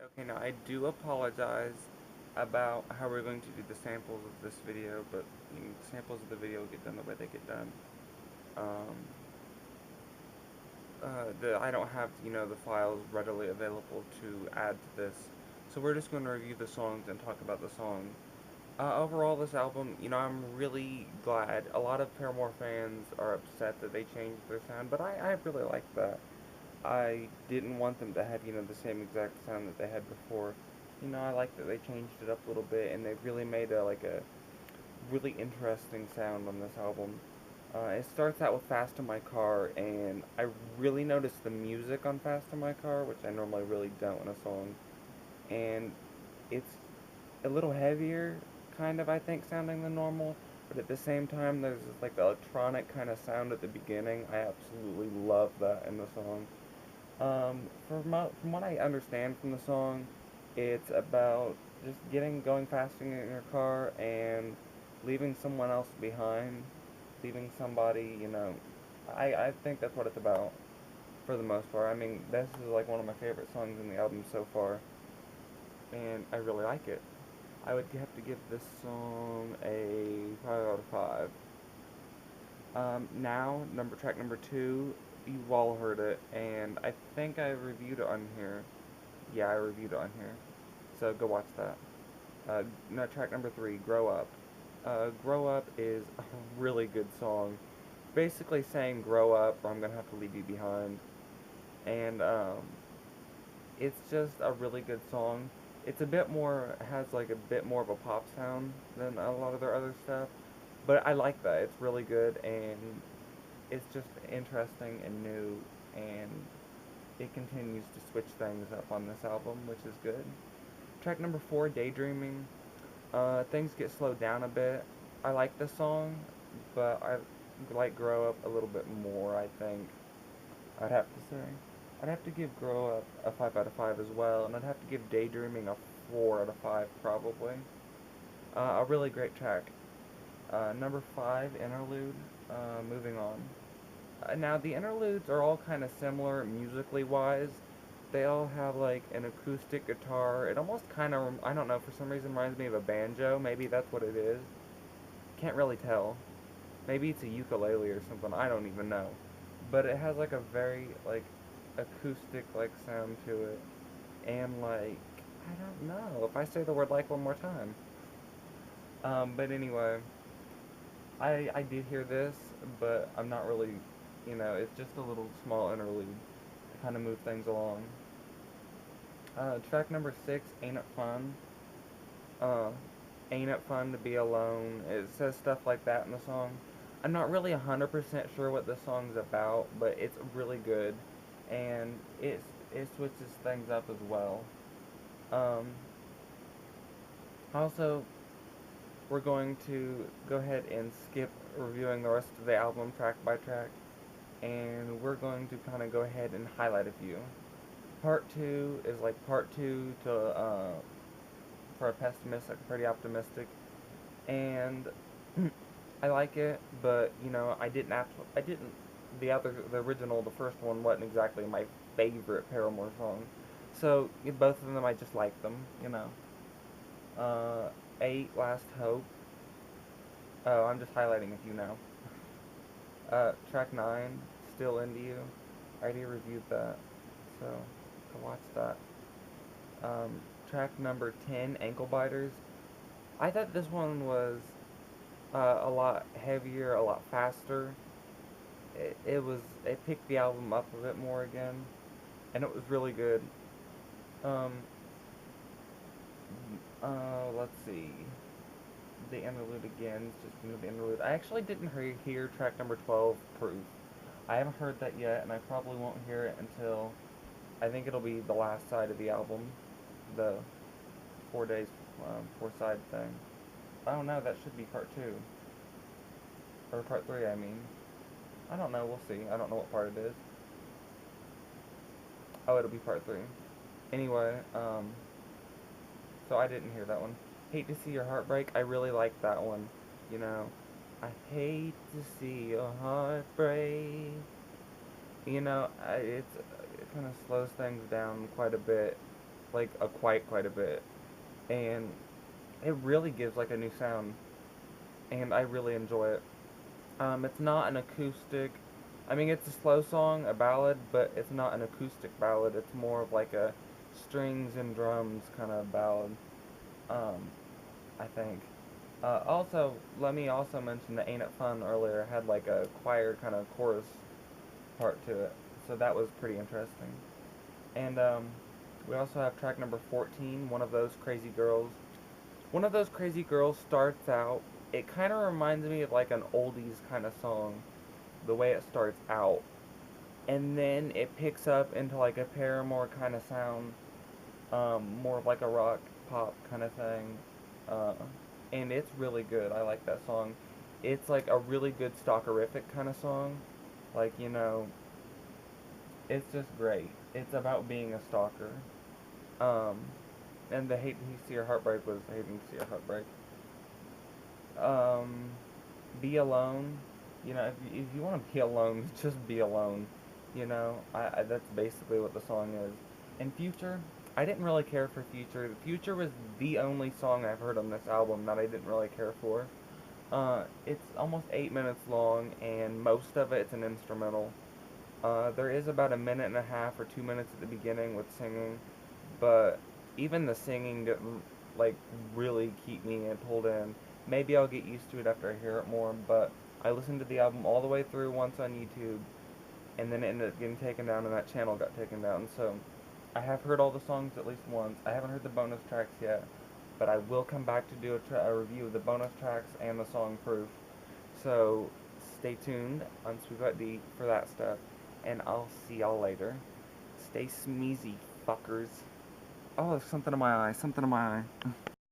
Okay, now I do apologize about how we're going to do the samples of this video, but the samples of the video get done the way they get done. Um, I don't have, the files readily available to add to this, so we're just going to review the songs and talk about the song. Overall, this album, I'm really glad. A lot of Paramore fans are upset that they changed their sound, but I really like that. I didn't want them to have, the same exact sound that they had before. I like that they changed it up a little bit and they really made a really interesting sound on this album. It starts out with Fast in My Car, and I really noticed the music on Fast in My Car, which I normally really don't in a song. And it's a little heavier, kind of, I think, sounding than normal, but at the same time, there's this, like, electronic kind of sound at the beginning. I absolutely love that in the song. From what I understand from the song, it's about just going faster in your car and leaving someone else behind, leaving somebody, I think that's what it's about for the most part. I mean, this is like one of my favorite songs in the album so far, and I really like it. I would have to give this song a 5 out of 5. Now, track number 2, you've all heard it, and I think I reviewed it on here. Yeah, I reviewed it on here. So go watch that. No, track number 3, Grow Up. Grow Up is a really good song. Basically saying grow up or I'm gonna have to leave you behind. And it's just a really good song. It's a bit more, has like a bit more of a pop sound than a lot of their other stuff. But I like that. It's really good and it's just interesting and new, and it continues to switch things up on this album, which is good. Track number 4, Daydreaming. Things get slowed down a bit. I like the song, but I like Grow Up a little bit more, I think. I'd have to say. I'd have to give Grow Up a 5 out of 5 as well, and I'd have to give Daydreaming a 4 out of 5 probably. A really great track. Number 5, Interlude. Moving on. Now, the interludes are all kind of similar musically wise. They all have like an acoustic guitar. It almost kind of, I don't know, for some reason reminds me of a banjo. Maybe that's what it is. Can't really tell. Maybe it's a ukulele or something. I don't even know. But it has like a very like acoustic like sound to it. And like, I don't know if I say the word like one more time. But anyway, I did hear this, but I'm not really, it's just a little small interlude to kind of move things along. Track number 6, Ain't It Fun? Uh, Ain't It Fun to Be Alone? It says stuff like that in the song. I'm not really 100% sure what the song's about, but it's really good, and it switches things up as well. Um, Also, we're going to go ahead and skip reviewing the rest of the album track by track, and we're going to kind of go ahead and highlight a few. Part 2 is like part 2 to for a pessimist, like pretty optimistic, and I like it, but I didn't. The original, the first one wasn't exactly my favorite Paramore song, so both of them I just like them, you know. 8, Last Hope. Oh, I'm just highlighting a few now. Track 9, Still Into You. I already reviewed that, so go watch that. Track number 10, Anklebiters. I thought this one was a lot heavier, a lot faster. It picked the album up a bit more again, and it was really good. Um, let's see. The interlude again, just the interlude. I actually didn't hear track number 12, Proof. I haven't heard that yet, and I probably won't hear it until I think it'll be the last side of the album, the 4 days, 4 side thing. I don't know, that should be part 2. Or part 3, I mean. I don't know, we'll see. I don't know what part it is. Oh, it'll be part 3. Anyway, so I didn't hear that one. Hate to See Your Heart Break. I really like that one. You know, I hate to see your heart break. It kind of slows things down quite a bit. like quite a bit, and it really gives like a new sound, and I really enjoy it. It's not an acoustic. I mean, it's a slow song, a ballad, but it's not an acoustic ballad. It's more of like a strings and drums kind of ballad. Um, I think. Also, let me also mention that Ain't It Fun earlier had like a choir kind of chorus part to it, so that was pretty interesting. And we also have track number 14, One of Those Crazy Girls. One of Those Crazy Girls starts out, it kind of reminds me of like an oldies kind of song, the way it starts out. And then it picks up into like a Paramore kind of sound, more of like a rock pop kind of thing. Uh, and it's really good. I like that song. It's like a really good stalkerific kind of song. Like, it's just great. It's about being a stalker. Um, and the Hate to See Your Heartbreak was Hating to See Your Heartbreak. Um, Be Alone. If you want to be alone, just be alone. That's basically what the song is. And Future, I didn't really care for Future. Future was the only song I've heard on this album that I didn't really care for. It's almost 8 minutes long, and most of it's an instrumental. There is about a minute and a half or 2 minutes at the beginning with singing, but even the singing didn't like really keep me pulled in. Maybe I'll get used to it after I hear it more, but I listened to the album all the way through once on YouTube, and then it ended up getting taken down, and that channel got taken down. So I have heard all the songs at least once. I haven't heard the bonus tracks yet, but I will come back to do a review of the bonus tracks and the song Proof. So stay tuned on SweetPot D for that stuff, and I'll see y'all later. Stay smeezy, fuckers. Oh, there's something in my eye. Something in my eye.